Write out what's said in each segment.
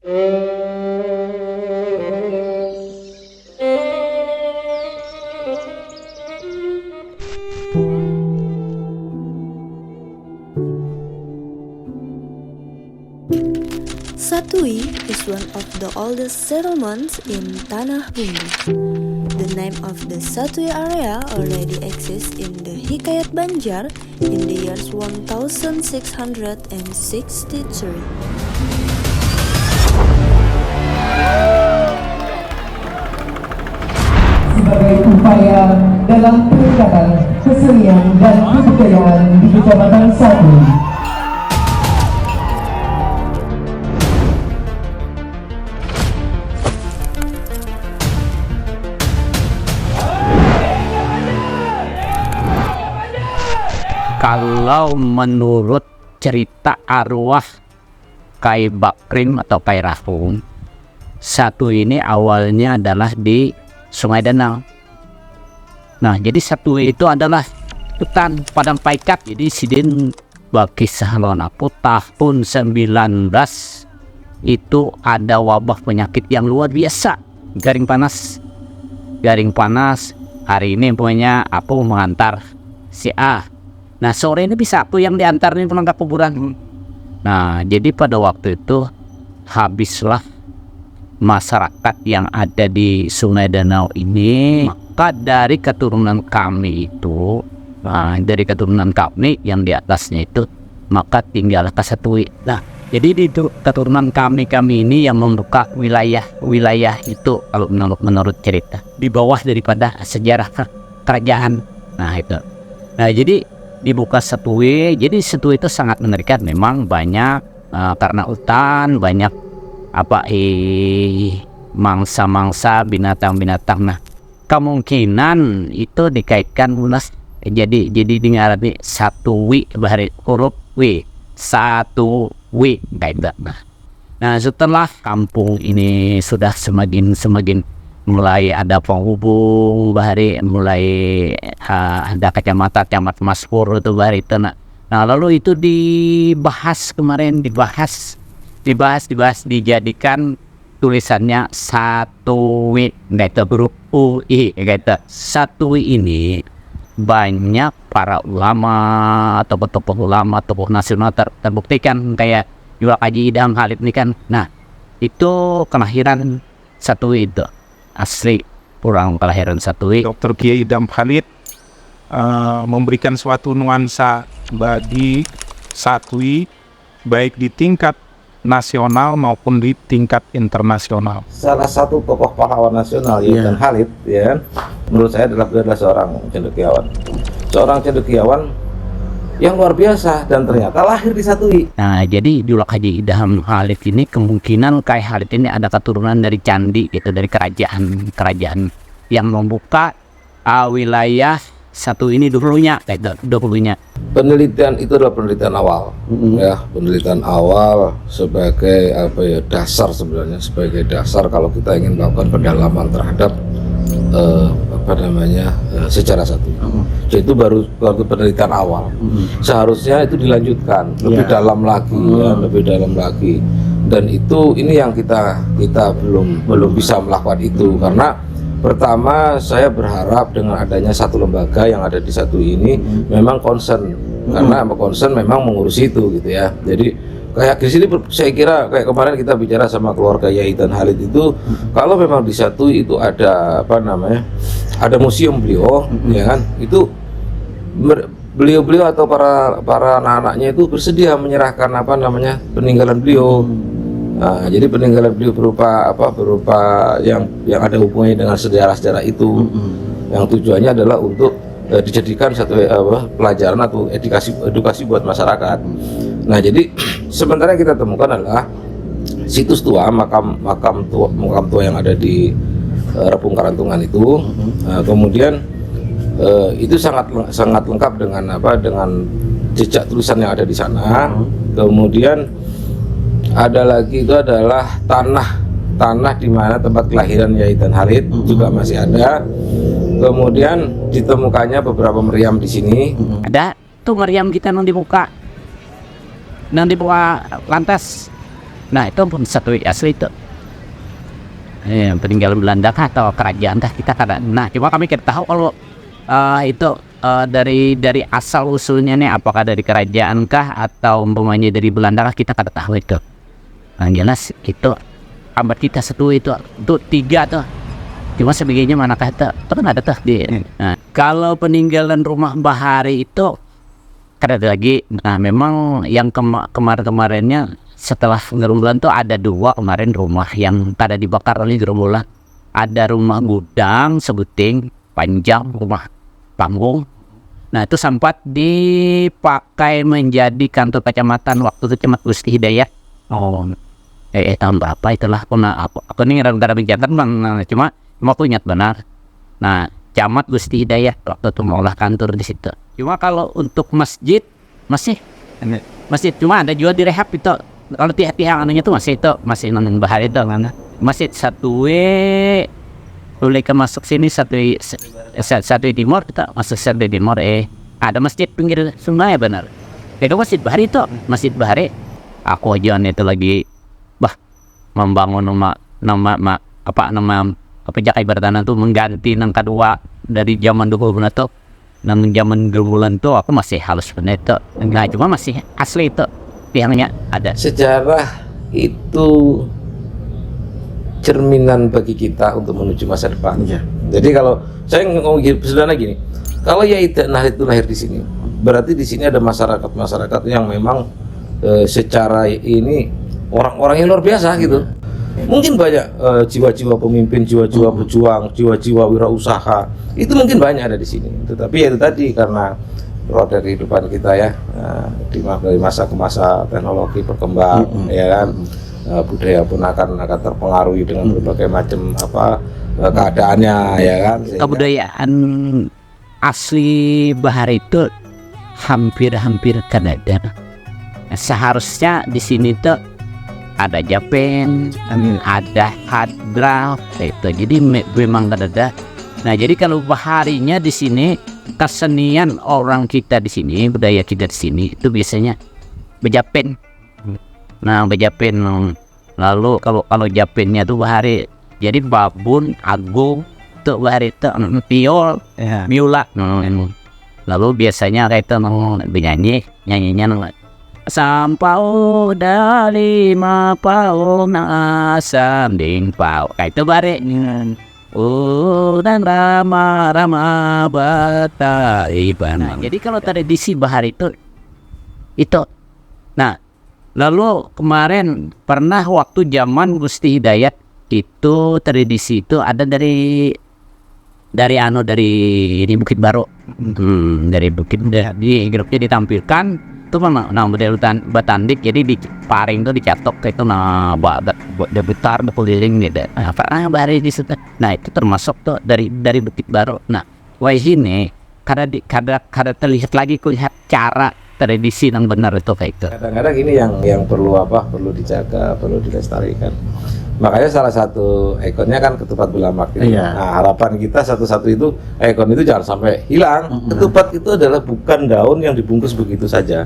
Satui is one of the oldest settlements in Tanah Bumbu. The name of the Satui area already exists in the Hikayat Banjar in the years 1663. Sebagai upaya dalam peningkatan kesenian dan kebudayaan di Kecamatan Satui. Kalau menurut cerita arwah Kai Bakrim atau Kai Rahung, Satui ini awalnya adalah di Sungai Danau. Nah, jadi Satui itu adalah hutan padang paikat. Jadi sidin bakisah lawan aku tahun 19 itu ada wabah penyakit yang luar biasa, garing panas. Hari ini punya aku mengantar si A. Nah, sore ini bisa aku yang diantar nih pulang ke kuburan. Nah, jadi pada waktu itu habislah masyarakat yang ada di Sungai Danau ini. Maka dari keturunan kami itu, dari keturunan kami yang di atasnya itu, maka tinggal ke Satui. Nah, jadi di keturunan kami ini yang membuka wilayah itu kalau menurut cerita di bawah daripada sejarah kerajaan. Nah, itu. Nah, jadi dibuka Satui. Jadi Satui itu sangat mengerikan, memang banyak karena hutan, banyak mangsa-mangsa, binatang-binatang. Nah, kemungkinan itu dikaitkan ulas jadi dengarani Satui bahari huruf W, Satui kayak. Nah, setelah kampung ini sudah semakin mulai ada penghubung bahari, mulai ada kecamatan Maspur itu bahari itu. Nah, lalu itu dibahas dijadikan tulisannya Satui, gitu, huruf UI gitu. Satui ini banyak para ulama atau tokoh ulama, tokoh nasional terbuktikan kayak Yulak Haji Idham Khalid ini kan. Nah, itu kelahiran Satui itu asli orang kelahiran Satui. Dr. Kiai Idham Khalid memberikan suatu nuansa bagi Satui baik di tingkat nasional maupun di tingkat internasional. Salah satu tokoh pahlawan nasional Idham Khalid, ya, menurut saya adalah seorang cendekiawan yang luar biasa dan ternyata lahir di Satui. Nah, jadi Yulak Haji Idham Khalid ini kemungkinan Kai Khalid ini ada keturunan dari candi gitu, dari kerajaan yang membuka wilayah Satui ini dulunya. Penelitian itu adalah penelitian awal, ya, penelitian awal sebagai dasar sebenarnya, sebagai dasar kalau kita ingin melakukan pendalaman terhadap sejarah Satui. Jadi itu baru penelitian awal. Seharusnya itu dilanjutkan lebih dalam lagi, dan ini yang kita belum bisa melakukan itu karena pertama saya berharap dengan adanya satu lembaga yang ada di Satui ini memang concern, karena concern memang mengurusi itu gitu ya. Jadi kayak di sini saya kira kayak kemarin kita bicara sama keluarga Yai dan Khalid itu, kalau memang di Satui itu ada ada museum beliau, ya kan, itu beliau atau para anak-anaknya itu bersedia menyerahkan peninggalan beliau. Nah, jadi peninggalan beliau berupa yang ada hubungannya dengan sejarah itu, yang tujuannya adalah untuk dijadikan satu pelajaran atau edukasi buat masyarakat. Nah, jadi sementara kita temukan adalah situs tua, makam tua yang ada di Repung Karantungan itu. Kemudian itu sangat lengkap dengan jejak tulisan yang ada di sana. Kemudian ada lagi itu adalah tanah di mana tempat kelahiran Yai dan Khalid juga masih ada. Kemudian ditemukannya beberapa meriam di sini. Ada tuh meriam kita nang dibuka lantas. Nah itu pun satu asli itu. Peninggalan Belanda kah atau kerajaan kah kita kada. Nah cuma kami kita tahu kalau itu dari asal usulnya nih, apakah dari kerajaan kah atau umpamanya dari Belanda kah, kita kada tahu itu. Yang jelas itu abad kita satu itu 3 tuh. Cuma sebagainya manakah itu kan ada tuh di. Nah, kalau peninggalan rumah Bahari itu kada ada lagi. Nah memang yang kemarin-kemarinnya setelah gerombolan tuh ada 2 kemarin rumah yang pada dibakar oleh gerombolan. Ada rumah gudang sebuting panjang, rumah panggung. Nah itu sempat dipakai menjadi kantor kecamatan waktu itu Camat Gusti Hidayat. Tahun berapa itulah aku ini rada mencatat bang. Nah, cuma aku ingat benar. Nah Camat Gusti Hidayat waktu itu mengolah kantor di situ. Cuma kalau untuk masjid masih cuma ada juga direhab itu. Kalau tiang anunya tuh masih non Bahari itu mana masjid satu boleh ke masuk sini satu timur kita masuk satu timur ada masjid pinggir sungai benar itu masjid Bahari itu masjid Bahari. Aku aja itu lagi membangun nama Jakai Bertahan tuh mengganti yang kedua dari zaman dulu benar tuh. Nang zaman gerombolan tuh aku masih halus benar itu. Nah cuma masih asli itu tiangnya ada. Sejarah itu cerminan bagi kita untuk menuju masa depan. Jadi kalau saya ngomong sederhana gini, kalau Yaida Nahid itu lahir di sini, berarti di sini ada masyarakat yang memang secara ini orang-orang yang luar biasa gitu. Mungkin banyak jiwa-jiwa pemimpin, jiwa-jiwa pejuang, jiwa-jiwa wirausaha itu mungkin banyak ada di sini. Tetapi ya itu tadi karena roda kehidupan kita ya, dari masa ke masa teknologi berkembang, ya kan, budaya pun akan terpengaruhi dengan berbagai macam keadaannya, ya kan. Kebudayaan asli Bahari itu hampir kadada. Seharusnya di sini tuh ada Japen, ada Hadrah, itu jadi memang kadada. Nah jadi kalau Baharinya di sini, kesenian orang kita di sini, budaya kita di sini itu biasanya bejapen. Nah bejapen, lalu kalau Japennya tuh Bahari, jadi babun, agung, tuh Bahari itu piol, miula. Lalu biasanya kayak itu nyanyinya sampau dari mapau na sanding pau, kayak itu Bahari. Dan rama bataiban. Nah, jadi kalau tradisi Bahari itu. Nah, lalu kemarin pernah waktu zaman Gusti Hidayat itu tradisi itu ada dari ini Bukit Baru. Dari Bukit di grupnya ditampilkan itu model batandik, jadi di paring tuh dicatok kayak itu debutar keliling gitu. Bahari di situ. Nah itu termasuk tuh dari Bukit Baru. Nah ini kada terlihat lagi kulihat cara tradisi yang benar itu kayak itu. Kadang-kadang ini yang perlu dijaga, perlu dilestarikan. Makanya salah satu ikonnya kan ketupat belamak gitu. Nah harapan kita satu-satu itu ikon itu jangan sampai hilang. Ketupat itu adalah bukan daun yang dibungkus begitu saja.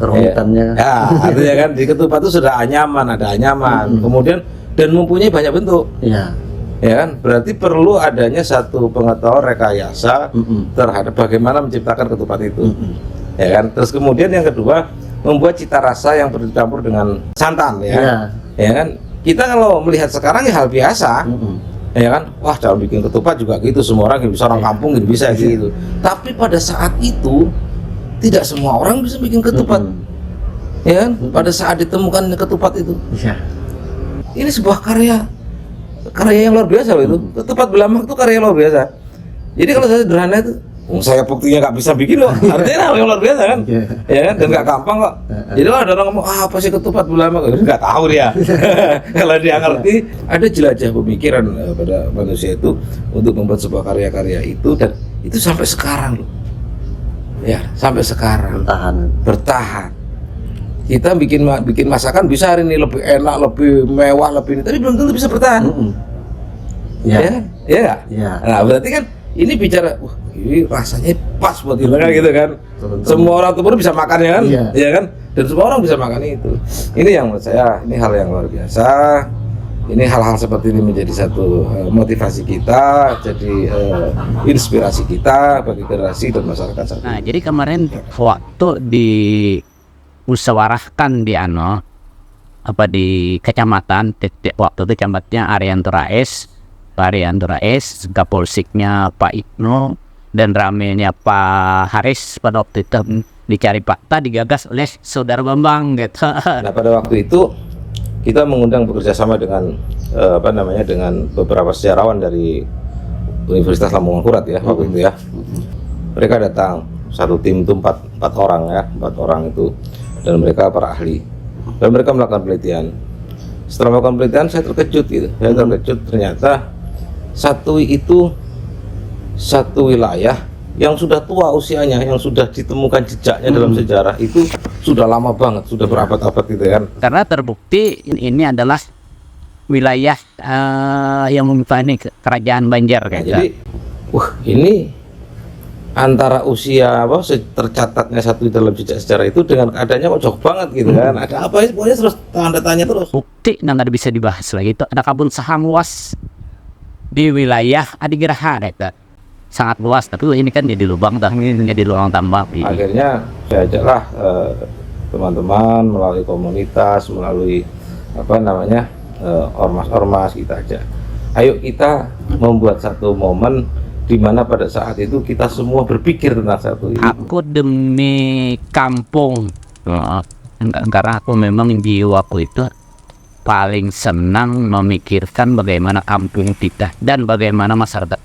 Kerumitannya. Artinya kan di ketupat itu sudah anyaman, ada anyaman. Kemudian dan mempunyai banyak bentuk. Ya kan, berarti perlu adanya satu pengetahuan rekayasa terhadap bagaimana menciptakan ketupat itu. Ya kan, terus kemudian yang kedua membuat cita rasa yang bercampur dengan santan ya kan. Kita kalau melihat sekarang ya hal biasa, ya kan, wah cara bikin ketupat juga gitu, semua orang bisa, orang kampung gitu bisa gitu. Tapi pada saat itu tidak semua orang bisa bikin ketupat, ya kan. Pada saat ditemukan ketupat itu, ini sebuah karya yang luar biasa loh itu. Ketupat belamak itu karya luar biasa. Jadi kalau saya sederhana itu, saya buktinya nggak bisa bikin loh, artinya yang luar biasa kan, ya kan, dan nggak gampang kok. Jadi ada orang ngomong apa sih ketupat belamak, nggak tahu dia. Kalau dia ngerti, ada jelajah pemikiran pada manusia itu untuk membuat sebuah karya-karya itu, dan itu sampai sekarang loh, ya sampai sekarang bertahan. Kita bikin masakan bisa hari ini lebih enak, lebih mewah, lebih ini, tapi belum tentu bisa bertahan. Ya nggak? Nah berarti kan ini bicara, ini rasanya pas buat kita kan gitu kan. Semua orang tuh bisa makan ya kan, ya kan. dan semua orang bisa makan itu. Ini yang menurut saya ini hal yang luar biasa. Ini hal-hal seperti ini menjadi satu motivasi kita, jadi inspirasi kita bagi generasi dan masyarakat saat ini. Nah, jadi kemarin waktu dimusyawarahkan di di kecamatan, waktu itu kecamatannya Arianto Rais, Kapolseknya Pak Ibnu, dan ramenya Pak Haris pada waktu itu dicari fakta digagas oleh Saudara Bambang gitu. Nah, pada waktu itu kita mengundang bekerjasama dengan dengan beberapa sejarawan dari Universitas Lambung Mangkurat ya waktu itu ya. Mereka datang satu tim itu empat orang itu, dan mereka para ahli, dan mereka melakukan penelitian. Setelah melakukan penelitian saya terkejut ternyata Satui itu satu wilayah yang sudah tua usianya, yang sudah ditemukan jejaknya dalam sejarah itu sudah lama banget, sudah berabad-abad gitu kan. Karena terbukti ini adalah wilayah yang mempunyai kerajaan Banjar kayak Jadi, ini antara usia tercatatnya Satui dalam jejak sejarah itu dengan keadaannya kok jauh banget gitu kan. Ada apa sih? Pokoknya terus tanda tanya terus. bukti nggak bisa dibahas lagi. Itu ada kabun saham luas di wilayah Adigeraha kayak sangat luas, tapi ini kan jadi lubang jadi lubang tambang. Akhirnya saya ajaklah teman-teman melalui komunitas, melalui ormas-ormas, kita ajak. Ayo kita membuat satu momen di mana pada saat itu kita semua berpikir tentang satu ini. Aku demi kampung, karena aku memang jiwaku itu paling senang memikirkan bagaimana kampung kita dan bagaimana masyarakat.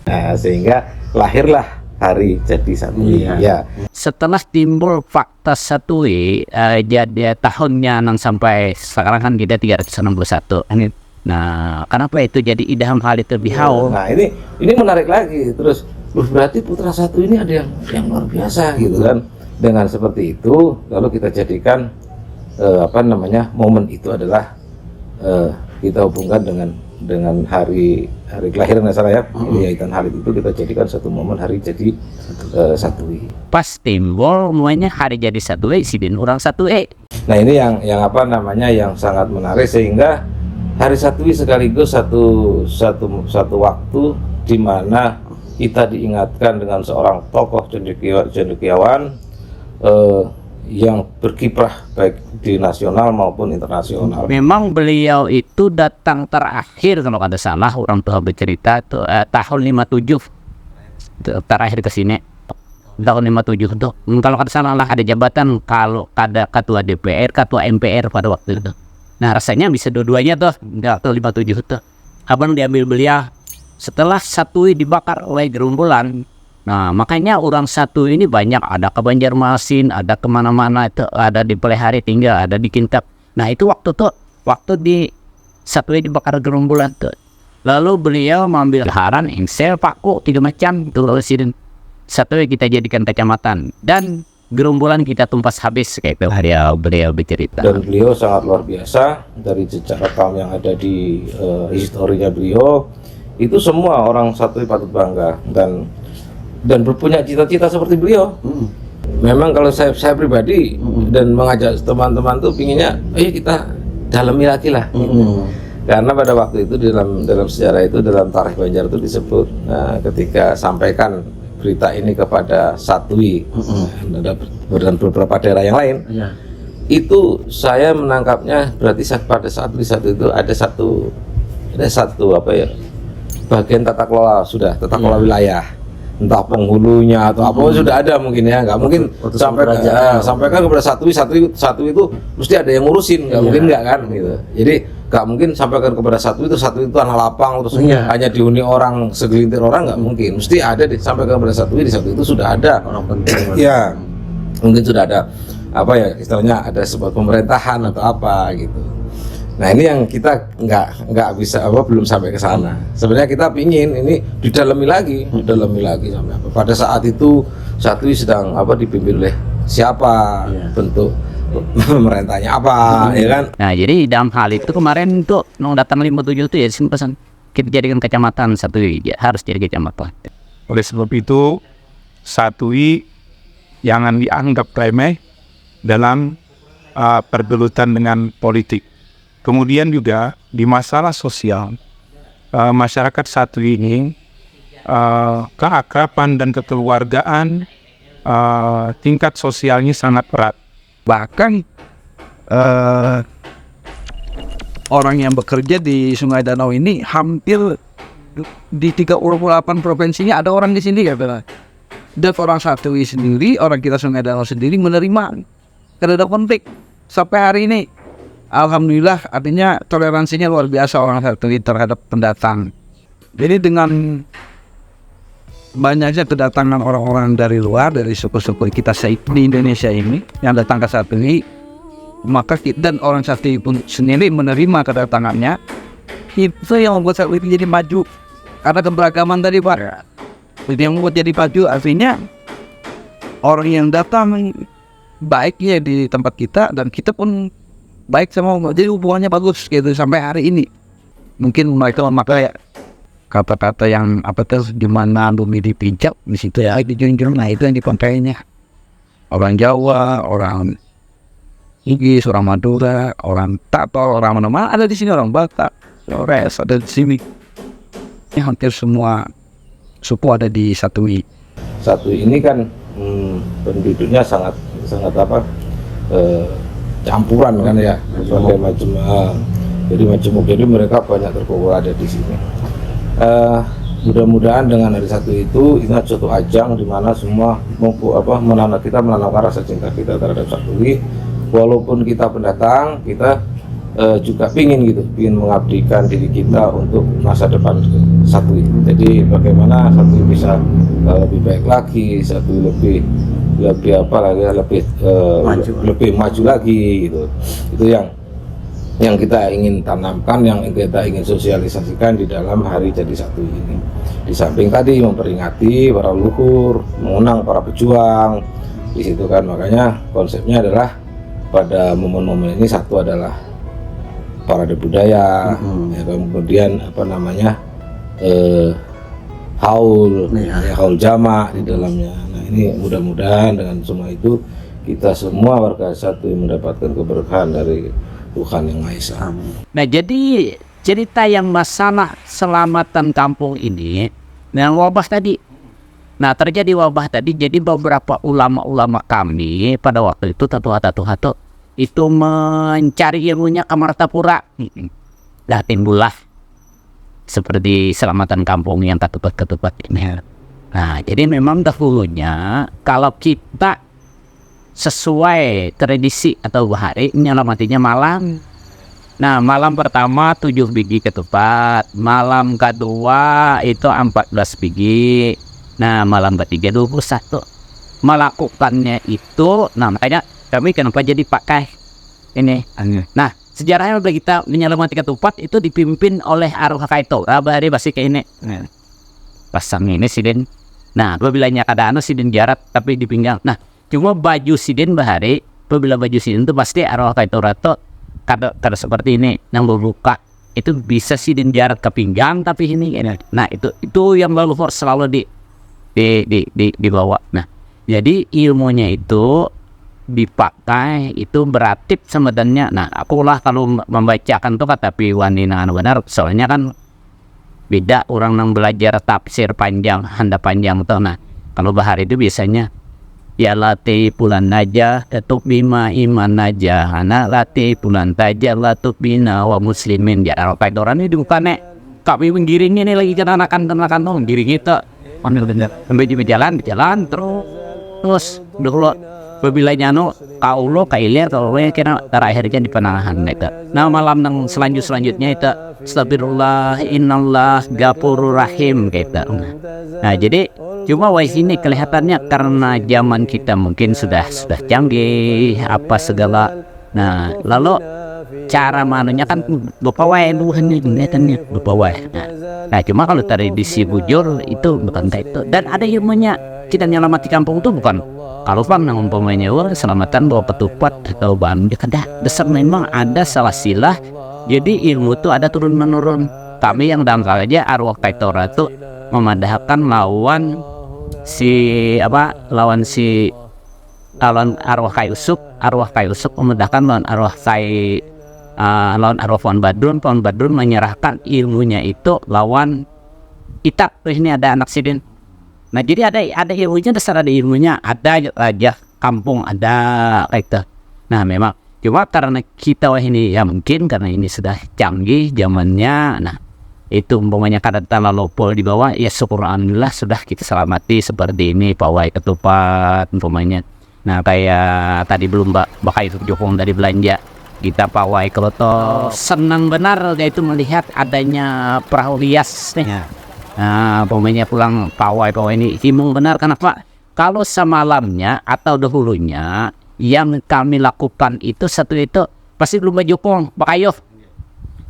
Nah, sehingga lahirlah hari jadi Satui. Ya. Setelah timbul fakta Satui, jadi tahunnya sampai sekarang kan kita 361. Nah, kenapa itu jadi idam hal itu bihau? Nah, ini menarik lagi. Terus berarti putra Satui ini ada yang luar biasa gitu kan. Dengan seperti itu, lalu kita jadikan momen itu adalah kita hubungkan dengan hari kelahiran saya ya. Yaitu hari itu kita jadikan satu momen hari jadi Satui. Pas timbul semuanya hari jadi Satui, sidin orang Satui. Nah, ini yang yang sangat menarik, sehingga hari Satui sekaligus satu waktu di mana kita diingatkan dengan seorang tokoh cendekiawan yang berkiprah baik di nasional maupun internasional. Memang beliau itu datang terakhir kalau ada salah orang tua bercerita itu tahun 57 terakhir ke sini. Tahun 57 tuh kalau ada salah lah ada jabatan, kalau ada ketua DPR, ketua MPR pada waktu itu. Nah, rasanya bisa dua-duanya tuh tahun 57 tuh. Abang diambil beliau setelah Satui dibakar oleh gerombolan. Nah, makanya orang Satui ini banyak, ada ke Banjarmasin, ada kemana-mana, itu ada di Pelihari tinggal, ada di Kintab. Nah, itu waktu di Satui dibakar gerombolan tuh. Lalu beliau mengambil haran, engsel, paku, 3 macam itu presiden Satui kita jadikan kecamatan, dan gerombolan kita tumpas habis kayak itu. Beliau bercerita. Dan beliau sangat luar biasa dari jejak rekam yang ada di historinya beliau. Itu semua orang Satui patut bangga dan berpunya cita-cita seperti beliau. Memang kalau saya pribadi dan mengajak teman-teman tuh pinginnya, ayo kita dalami lagi lah. Karena pada waktu itu dalam sejarah itu, dalam tarikh Banjar itu disebut, ketika sampaikan berita ini kepada Satui dan beberapa daerah yang lain, itu saya menangkapnya berarti pada saat itu ada satu bagian tata kelola kelola wilayah. Entah penghulunya atau apa sudah ada mungkin ya, nggak mungkin sampaikan kepada Satui itu mesti ada yang ngurusin, nggak mungkin nggak kan gitu. Jadi nggak mungkin sampaikan kepada Satui itu tanah lapang terus hanya dihuni orang segelintir orang, nggak mungkin, mesti ada disampaikan kepada Satui, di Satui itu sudah ada orang penting. Ya mungkin sudah ada istilahnya ada sebuah pemerintahan atau apa gitu. Nah, ini yang kita nggak bisa belum sampai ke sana. Sebenarnya kita pingin ini didalami lagi sampai apa. Pada saat itu Satui sedang dipimpin oleh siapa, bentuk pemerintahnya apa, ya kan? Nah, jadi dalam hal itu kemarin tuh datang 57 itu ya pesan kita jadikan kecamatan Satui, harus jadi kecamatan. Oleh sebab itu Satui jangan dianggap remeh dalam pergelutan dengan politik. Kemudian juga di masalah sosial, masyarakat Satui ini keakraban dan kekeluargaan, tingkat sosialnya sangat erat. Bahkan orang yang bekerja di Sungai Danau ini hampir di 38 provinsinya ada orang di sini katanya. Dan orang Satui sendiri, orang kita Sungai Danau sendiri menerima, karena ada konflik sampai hari ini. Alhamdulillah, artinya toleransinya luar biasa orang Satui terhadap pendatang. Jadi dengan banyaknya kedatangan orang-orang dari luar, dari suku-suku kita di Indonesia ini yang datang ke Satui, maka kita dan orang Satui pun sendiri menerima kedatangannya. Itu yang membuat Satui jadi maju, karena keberagaman tadi Pak. Itu yang membuat jadi maju, artinya orang yang datang baiknya di tempat kita dan kita pun baik sama orang, jadi hubungannya bagus gitu sampai hari ini. Mungkin mereka memakai kata-kata yang apa tuh, di mana bumi dipijak di situ ya dijunjung, nah itu yang dipakainya. Orang Jawa, orang Igis, orang Madura, orang Tato, orang mana ada di sini, orang Batak, Flores ada di sini. Ini hampir semua suku ada di Satui. Satui ini kan penduduknya sangat apa, campuran kan ya, sebagai macam jadi mereka banyak terkumpul ada di sini. Mudah-mudahan dengan hari satu itu ini suatu ajang di mana semua menanamkan rasa cinta kita terhadap Satui. Walaupun kita pendatang, kita juga pingin mengabdikan diri kita untuk masa depan Satui. Jadi bagaimana Satui bisa lebih baik lagi, Satui lebih maju lagi gitu. Itu yang kita ingin tanamkan, yang kita ingin sosialisasikan di dalam hari jadi Satui ini. Di samping tadi memperingati para leluhur, mengenang para pejuang di situ kan, makanya konsepnya adalah pada momen-momen ini satu adalah parade budaya, ya, kemudian haul jamak di dalamnya. Nah ini mudah-mudahan dengan semua itu kita semua warga Satui mendapatkan keberkahan dari Tuhan Yang Maha Esa. Nah, jadi cerita yang masalah selamatan kampung ini dengan wabah tadi. Nah, terjadi wabah tadi, jadi beberapa ulama-ulama kami pada waktu itu tatu-tatu itu mencari ilmunya ke Martapura. Nah, timbullah seperti selamatan kampung yang ketupat-ketupat ini. Nah, jadi memang dahulunya kalau kita sesuai tradisi atau hari menyelamatinya malam. Nah, malam pertama 7 biji ketupat, malam kedua itu 14 biji, nah malam ketiga 21. Melakukannya itu, nah makanya kami kenapa jadi pakai ini. Nah, sejarahnya kita menyelamati ketupat itu dipimpin oleh Arwah Kaito. Abadi pasti kayak ini. Pasang ini sidin. Nah, apabila keadaan sidin jarak tapi di pinggang. Nah, cuma baju sidin bahari, apabila baju sidin itu pasti Arwah Kaito Rato kada seperti ini yang berbuka itu bisa sidin jarak ke pinggang tapi ini. Nah, itu yang leluhur selalu dibawa. Nah, jadi ilmunya itu dipakai itu beratip sebenarnya. Nah, akulah kalau membacakan tuh tapi wanina benar, soalnya kan beda orang yang belajar tafsir panjang, handa panjang tuh. Nah, kalau bahar itu biasanya ya latih pulan naja tetap bima iman naja, anak latih pulan taja latih bina wa muslimin. Ya kalau kayak orang ini bukannya kami menggiringnya ini lagi kenakan tuh menggiring itu sampai di jalan terus dulu apabila nyano kaulo kailir kalau kira terakhirnya di penahan itu. Nah, malam yang selanjutnya itu astagfirullah innallah ghafurur rahim gitu. Nah, jadi cuma sini kelihatannya karena zaman kita mungkin sudah canggih apa segala. Nah, lalu cara manunya kan bapawai duhannya kelihatannya bapawai. Nah, cuma kalau tradisi bujur itu bukan kayak itu. Dan ada ilmunya, kita nyelamati kampung itu bukan kalau bang nang umpamanya selamatan bawa ketupat atau bahan dia kada dasar, memang ada salah silah. Jadi ilmu itu ada turun menurun. Kami yang dangkal aja Arwah Kaitora itu memadahkan lawan si lawan arwah Kai Usuk memedahkan lawan arwah Pohon Badrun menyerahkan ilmunya itu lawan Itak. Terus ini ada anak Sidin. Nah jadi ada ilmunya, dasar ada ilmunya, ada raja kampung, ada kayak gitu. Nah memang cuma karena kita ini ya mungkin karena ini sudah canggih zamannya. Nah itu umpamanya kadang tanah lopol di bawah, ya syukur alhamdulillah sudah kita selamati seperti ini pawai ketupat umpamanya. Nah kayak tadi belum Mbak Kai Jokong dari belanja kita pawai keloto, senang benar yaitu melihat adanya perahu hias nih. Nah umpamanya pulang pawai ini himung benar. Kenapa? Kalau semalamnya atau dahulunya yang kami lakukan itu satu itu pasti belum Jokong Pak Kayo.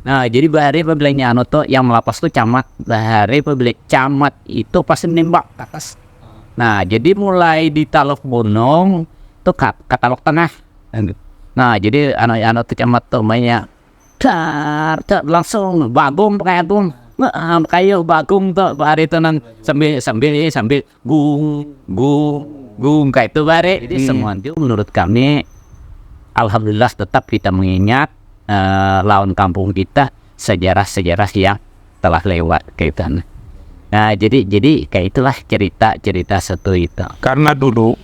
Nah jadi bahari pembelinya anoto yang melapas tuh camat, bahari pembeli camat itu pasti menembak ke atas. Nah jadi mulai di Talok Bonong tuh katalog tengah. Nah jadi anak tuh camat tuh mainnya dar langsung bagong pakai agung, kayu bagong tuh bahari itu nan sambil gung kayak itu bahari. Jadi semua itu menurut kami alhamdulillah tetap kita mengingat lawan kampung kita sejarah-sejarah yang telah lewat kaitan. Nah jadi kayak itulah cerita satu itu. Karena dulu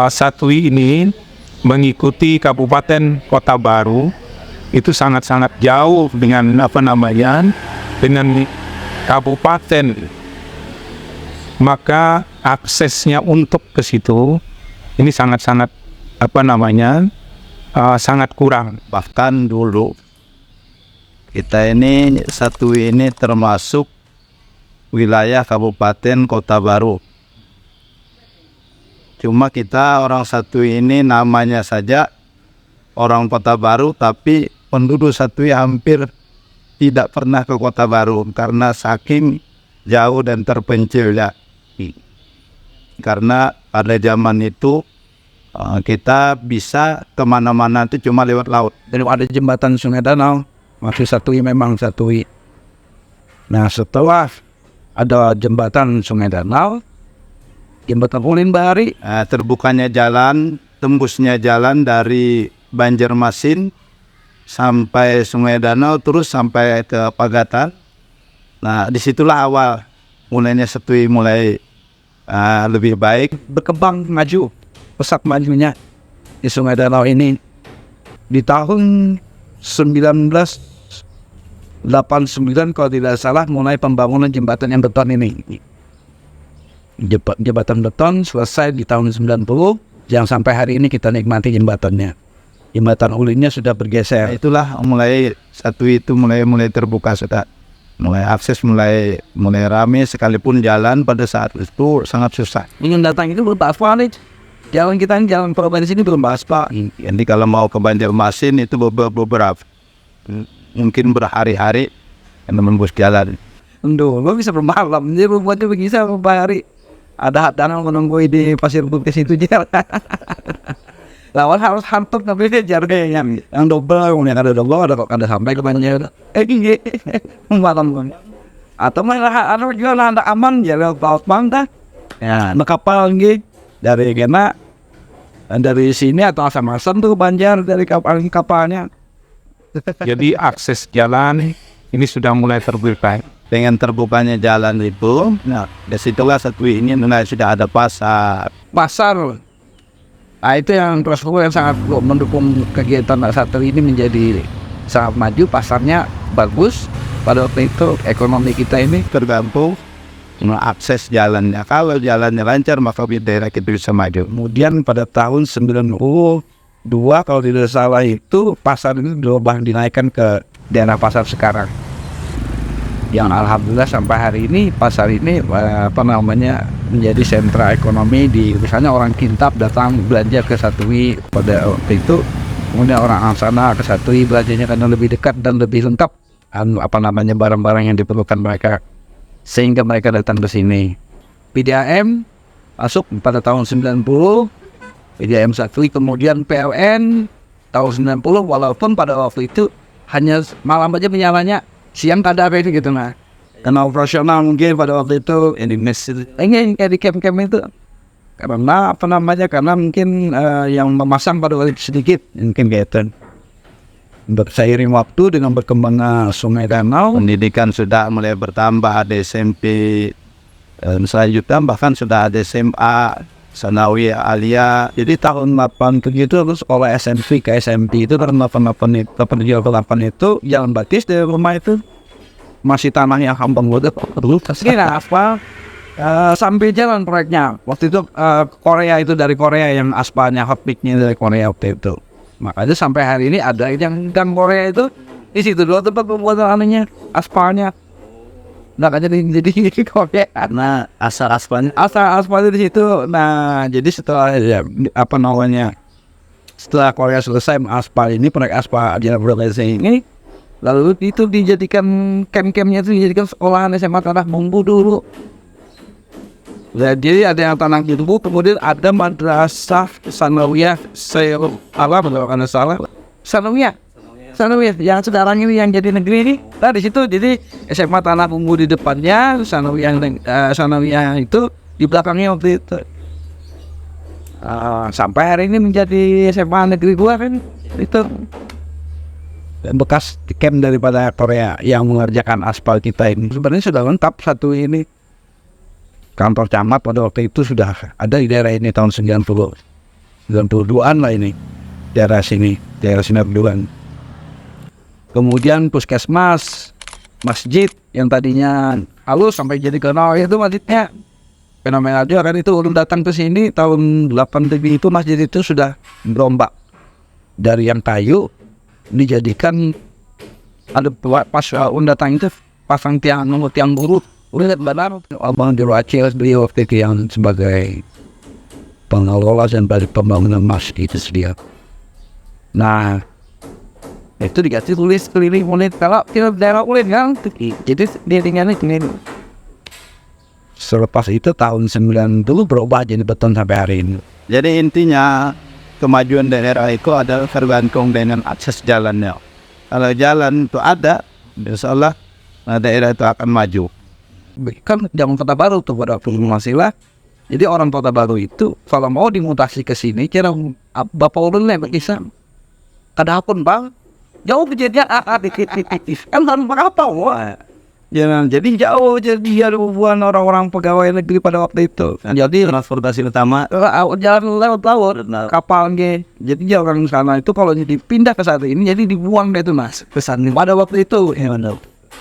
Satui ini mengikuti Kabupaten Kota Baru itu sangat-sangat jauh dengan dengan kabupaten, maka aksesnya untuk ke situ ini sangat-sangat sangat kurang. Bahkan dulu kita ini Satui ini termasuk wilayah Kabupaten Kota Baru. Cuma kita orang Satui ini namanya saja orang Kota Baru, tapi penduduk Satui hampir tidak pernah ke Kota Baru karena saking jauh dan terpencilnya. Karena pada zaman itu kita bisa kemana-mana itu cuma lewat laut. Dan ada jembatan Sungai Danau, masih Satui memang Satui. Nah setelah ada jembatan Sungai Danau, jembatan Ulin Bahari, terbukanya jalan, tembusnya jalan dari Banjarmasin sampai Sungai Danau terus sampai ke Pagatan. Nah disitulah awal mulainya Satui mulai lebih baik, berkembang maju. Pesat majunya di Sungai Danau ini di tahun 1989 kalau tidak salah mulai pembangunan jembatan yang beton ini. Jembatan beton selesai di tahun 90, yang sampai hari ini kita nikmati jembatannya. Jembatan ulinnya sudah bergeser. Itulah mulai Satui itu mulai terbuka sudah. Mulai akses mulai ramai, sekalipun jalan pada saat itu sangat susah. Ingin datang itu berapa nih? Jalan kita ini jalan provinsi ini belum aspal. Jadi kalau mau ke Banjarmasin itu beberapa mungkin berhari-hari yang menembus jalan. Lo bisa bermalam, jadi buatnya bisa berapa hari. Ada danau menunggu di Pasir Putih itu jalan. Lawan harus hantuk tapi dia jarnya yang double, yang ada double ada sampai ke Banjar. Malam. Atau malah ada juga anda aman jalan laut bangta. Ya, kapal gitu. Dari Gena dari sini atau asam-asam tuh Banjar dari kapalnya. Jadi akses jalan ini sudah mulai terbuka. Dengan terbukanya jalan itu, nah disitulah Satui ini sudah ada pasar. Nah itu yang yang sangat mendukung kegiatan Satui ini menjadi sangat maju. Pasarnya bagus. Pada waktu itu ekonomi kita ini tergantung akses jalannya. Kalau jalannya lancar maka daerah kita bisa maju. Kemudian pada tahun 92 kalau tidak salah itu pasar ini diubah dinaikkan ke daerah pasar sekarang. Yang alhamdulillah sampai hari ini pasar ini menjadi sentra ekonomi. Di misalnya orang Kintab datang belanja ke Satui pada waktu itu, kemudian orang Angsana ke Satui belanjanya karena lebih dekat dan lebih lengkap barang-barang yang diperlukan mereka, sehingga mereka datang ke sini. PDAM masuk pada tahun 90, PDAM Satui, kemudian PLN tahun 90, walaupun pada waktu itu hanya malam aja menyalanya, siang tak ada apa itu gitu. Nah karena operasional mungkin pada waktu itu ini di camp-camp itu karena apa namanya, karena mungkin yang memasang pada waktu itu sedikit, mungkin gitu. Seiring waktu dengan berkembangnya Sungai Danau, Pendidikan sudah mulai bertambah, ada SMP selanjutnya, bahkan sudah ada SMA, Sanawiyah Alia. jadi tahun 87 itu terus sekolah SMP ke SMP itu tahun 88 itu jalan batis dari rumah itu masih tanah yang hambang banget. Kira apa? Sampai jalan proyeknya waktu itu Korea itu dari Korea yang aspalnya hotpicknya dari Korea waktu itu. Makanya sampai hari ini ada yang gang Korea itu di situ dulu tempat pembuatan anunya aspalnya. Nah kan jadi Korea Karena asal aspalnya aspalnya di situ. Nah jadi setelah apa namanya, setelah Korea selesai aspal ini, proyek aspal jalan progresi ini, lalu itu dijadikan camp-campnya itu dijadikan sekolahan SMA Tanah Bumbu dulu. Jadi ada yang Tanah Bumbu, kemudian ada madrasah Sanawiyah Sanawiyah yang sekarang ini yang jadi negeri ini. Nah di situ jadi SMA Tanah Bumbu di depannya, Sanawiyah itu di belakangnya waktu itu. Sampai hari ini menjadi SMA negeri gua kan itu. Bekas camp daripada Korea yang mengerjakan aspal kita ini. Sebenarnya sudah lengkap satu ini. Kantor camat pada waktu itu sudah ada di daerah ini tahun 92-an lah ini. Daerah sini 92-an. Kemudian puskesmas, masjid yang tadinya halus sampai jadi kenal itu masjidnya. Fenomena aja kan itu belum datang ke sini tahun 87 itu masjid itu sudah berombak. Dari yang kayu dijadikan ada pas datang itu pasang tiang buru. Udah lihat benar Abang Jero Aceh beliau waktu itu yang sebagai pengelola dan dari pembangunan masjid itu dia. Nah itu dikasih tulis keliling unit kalau daerah unit kan, jadi dia tinggalnya ini. Selepas itu tahun 90 berubah jadi beton sampai hari ini. Jadi intinya kemajuan daerah itu adalah tergantung dengan akses jalannya. Kalau jalan itu ada, insya Allah daerah itu akan maju. Kan zaman Kota Baru tuh pada waktu masih lah. Jadi orang Kota Baru itu kalau mau dimutasi ke sini, kira bapak ulun lah bisa. Kadahapun bang, jauh kejadian kan tanpa apa wah. Jadi jauh jadi hubungan orang-orang pegawai negeri pada waktu itu. Jadi Transportasi utama jalan laut, kapal gitu. Jadi orang sana itu kalau dipindah ke satu ini, jadi dibuang deh itu mas ke sana pada waktu itu. Ya benar.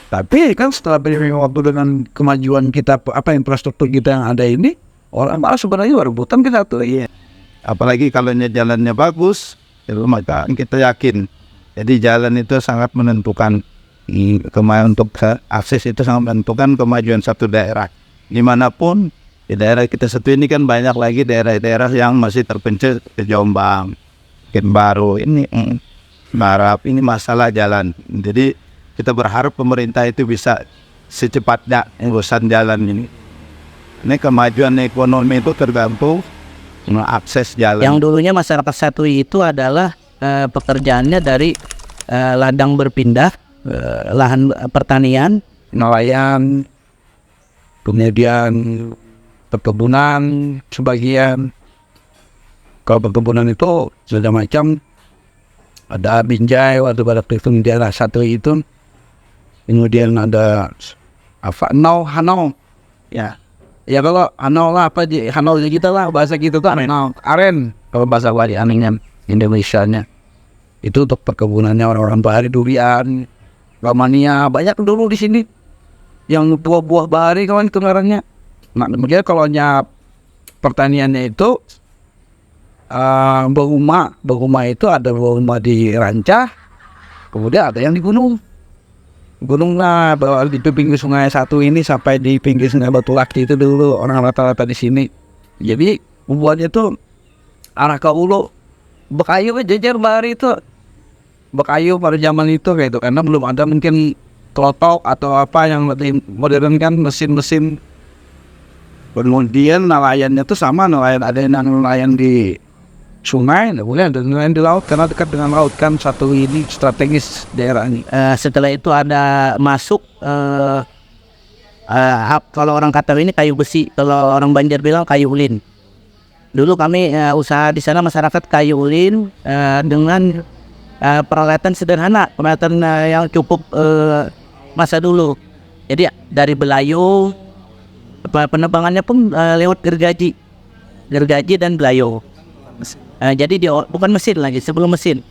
Tapi kan setelah beriring waktu dengan kemajuan kita, apa infrastruktur kita yang ada ini, orang malah sebenarnya rebutan kita tuh. Iya. apalagi kalau jalannya bagus, itu maka kita yakin. Jadi jalan itu sangat menentukan kemajuan, untuk akses itu sangat menentukan kemajuan satu daerah. Dimanapun di daerah kita satu ini kan banyak lagi daerah-daerah yang masih terpencil, ke Jombang, Baru ini Marap, ini masalah jalan. Jadi kita berharap pemerintah itu bisa secepatnya urusan jalan ini. Ini kemajuan ekonomi itu tergantung akses jalan. Yang dulunya masyarakat Satui itu adalah pekerjaannya dari ladang berpindah, lahan pertanian, Nelayan, kemudian perkebunan sebagian. Kalau perkebunan itu sudah macam ada Binjai waktu pada itu di daerah Satui itu. Kemudian ada apa? Hanau. Ya. Ya kalau Hanau lah apa Hanau kita lah bahasa gitu tuh Hanau. Aren kalau bahasa Bali anehnya Indonesianya. Itu untuk perkebunannya orang-orang bahari, durian, Romania, banyak dulu di sini yang buah-buah bahari kawan itu ngarannya. Nah, kemudian kalau pertaniannya itu berumah itu ada berumah di Rancah, kemudian ada yang di gunung lah, di pinggir sungai satu ini sampai di pinggir sungai Batu Laki itu dulu orang rata-rata di sini. Jadi buahnya itu arah ke Ulu, Bekayu jejer bahari itu. Bekayu pada zaman itu kayak itu, karena belum ada mungkin klotok atau apa yang lebih modern kan, mesin-mesin. Kemudian nelayannya tuh sama nelayan, ada yang nelayan di sungai, kemudian ada nelayan di laut karena dekat dengan laut kan, satu ini strategis daerah ini. setelah itu ada masuk kalau orang kata ini kayu besi, kalau orang Banjar bilang kayu ulin. Dulu kami usaha di sana masyarakat kayu ulin dengan peralatan sederhana, peralatan yang cukup masa dulu. Jadi dari belayung, penebangannya pun lewat gergaji dan belayung. Jadi bukan mesin lagi, sebelum mesin.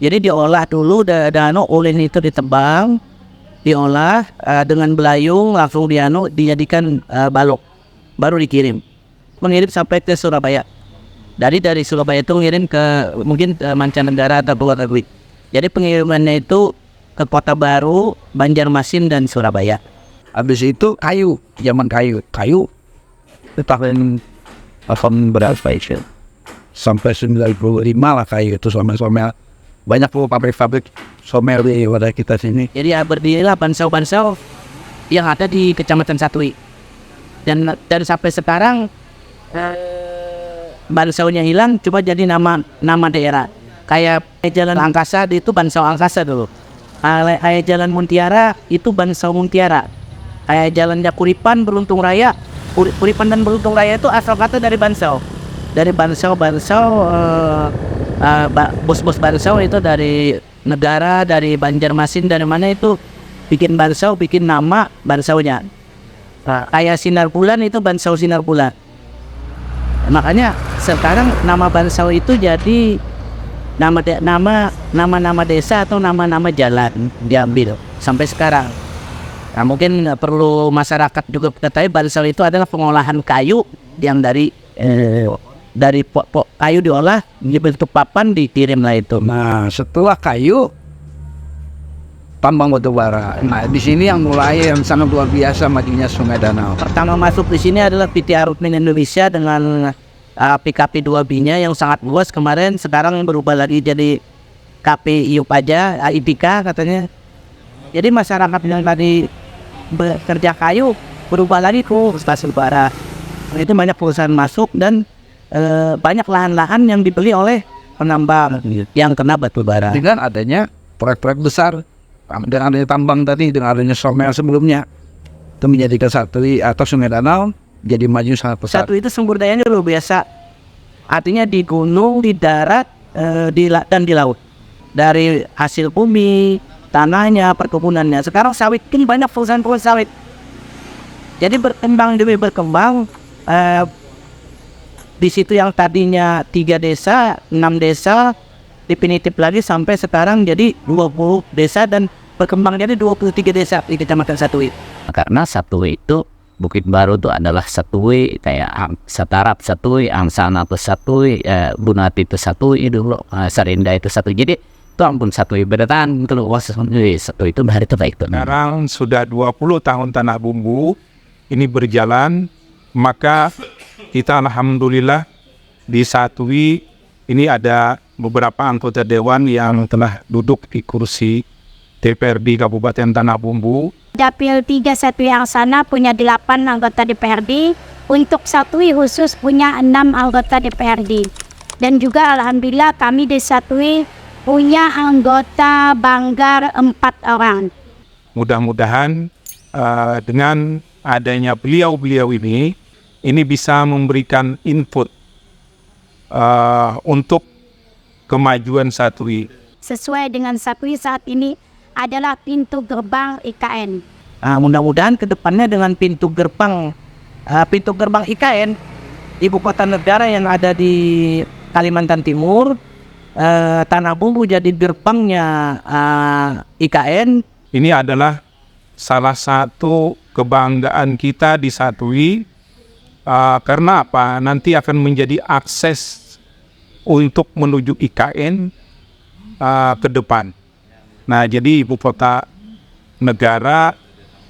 Jadi diolah dulu ulin itu ditebang, diolah dengan belayung, langsung dijadikan balok, baru dikirim. Mengirim sampai ke Surabaya. Dari Surabaya itu ngirim ke mungkin mancanegara atau luar negeri. Jadi pengirimannya itu ke Kota Baru, Banjarmasin dan Surabaya. Habis itu kayu, zaman kayu itu tahun berapa itu? Sampai 95 lah kayu itu somel. Banyak pabrik-pabrik somel di wilayah kita sini. Jadi berdirilah Bansau-Bansau yang ada di Kecamatan Satui. Dan sampai sekarang Bansaunya hilang, cuma jadi nama daerah. Kayak Jalan Angkasa itu Bansau Angkasa dulu. Kayak Jalan Muntiara itu Bansau Muntiara. Kayak Jalan Kuripan Beruntung Raya, Kuripan dan Beruntung Raya itu asal kata dari Bansau. Dari Bansau bos-bos Bansau itu dari negara, dari Banjarmasin, dari mana itu bikin Bansau, bikin nama Bansaunya. Kayak Sinar Bulan itu Bansau Sinar Bulan. Makanya sekarang nama Bansau itu jadi nama desa atau nama jalan diambil sampai sekarang. Nah, mungkin perlu masyarakat juga ketahui Bansau itu adalah pengolahan kayu yang dari kayu diolah dibentuk papan, dikirim lah itu. Nah, setelah kayu tambang batu bara. Nah, di sini yang mulai yang sangat luar biasa majunya Sungai Danau. Pertama masuk di sini adalah PT Arutmin Indonesia dengan PKP 2B-nya yang sangat luas kemarin. Sekarang berubah lagi jadi KP IUP aja, IPK katanya. Jadi masyarakat yang tadi bekerja kayu berubah lagi ke batu bara. Itu banyak perusahaan masuk dan banyak lahan-lahan yang dibeli oleh penambang yang kena batu bara. Dengan adanya proyek-proyek besar, dengan adanya tambang tadi, dengan adanya somel sebelumnya, itu menjadikan Satui atau Sungai Danau jadi maju sangat pesat. Satu itu sumber dayanya luar biasa. Artinya di gunung, di darat, dan di laut. Dari hasil bumi, tanahnya, perkebunannya. Sekarang sawit, kan banyak perusahaan-perusahaan sawit. Jadi berkembang demi berkembang. Di situ yang tadinya 3 desa, 6 desa, definitif lagi sampai sekarang jadi 20 desa dan berkembang jadi 23 desa di Kecamatan Satui. Karena Satui itu Bukit Baru itu adalah Satui, kayak Satarap Satui, Angsana itu Satui, Bunati itu Satui dulu, Sarinda itu Satui. Jadi itu ampun Satui beneran itu loh, Satui itu hari itu baik tuh. Sekarang sudah 20 tahun Tanah Bumbu ini berjalan, maka kita alhamdulillah di Satui ini ada beberapa anggota dewan yang telah duduk di kursi DPRD Kabupaten Tanah Bumbu. Dapil 3 Satui Angsana punya 8 anggota DPRD, untuk Satui khusus punya 6 anggota DPRD. Dan juga alhamdulillah kami di Satui punya anggota Banggar 4 orang. Mudah-mudahan dengan adanya beliau-beliau ini bisa memberikan input untuk kemajuan Satui. Sesuai dengan Satui saat ini adalah pintu gerbang IKN. Mudah-mudahan kedepannya dengan pintu gerbang IKN ibu kota negara yang ada di Kalimantan Timur, Tanah Bumbu jadi gerbangnya IKN. Ini adalah salah satu kebanggaan kita di Satui, karena apa? Nanti akan menjadi akses untuk menuju IKN ke depan. Nah, jadi ibu kota negara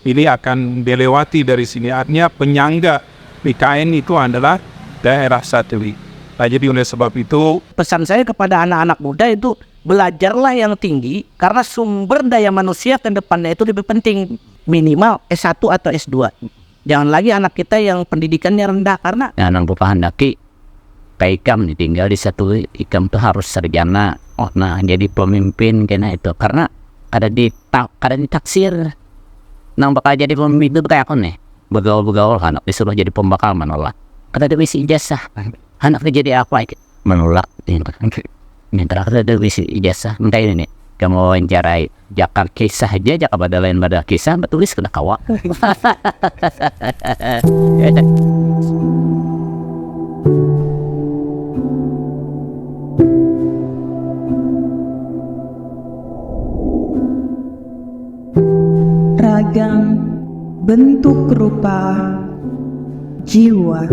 ini akan dilewati dari sini. Artinya penyangga IKN itu adalah daerah Satui. Nah, jadi oleh sebab itu Pesan saya kepada anak-anak muda itu belajarlah yang tinggi, karena sumber daya manusia ke depannya itu lebih penting, minimal S1 atau S2. Jangan lagi anak kita yang pendidikannya rendah, karena Nang handaki Pak Ikam tinggal di Satui, Ikam tuh harus sarjana. Oh, nah jadi pemimpin kena itu karena ada di taksir. Nang bakal jadi pemimpin itu kayak aku nih, begaul-begaul kan disuruh jadi pembakal menolak. Kada ada isi ijazah. anaknya jadi apa itu? Menolak. Minta ada visi ijazah. Entah ini nih. Kamu wawancarai jakar kisah aja, jakar pada lain pada kisah, tulis kena kawa. Ragam bentuk rupa, jiwa,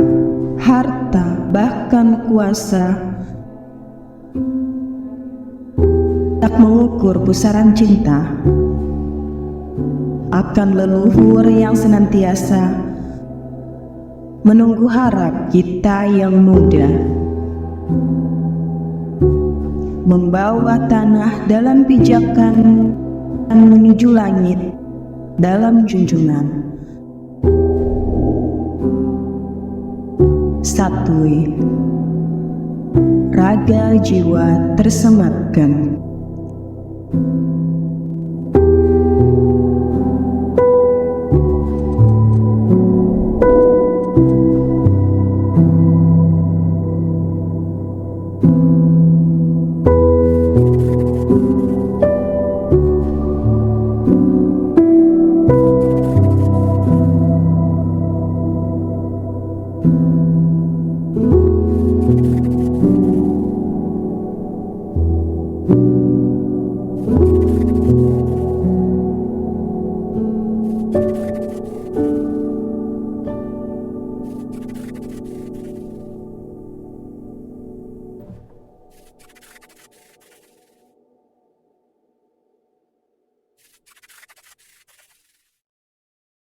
harta, bahkan kuasa tak mengukur pusaran cinta akan leluhur yang senantiasa menunggu harap kita yang muda, membawa tanah dalam pijakan dan menuju langit dalam junjungan. Satui, raga jiwa tersematkan.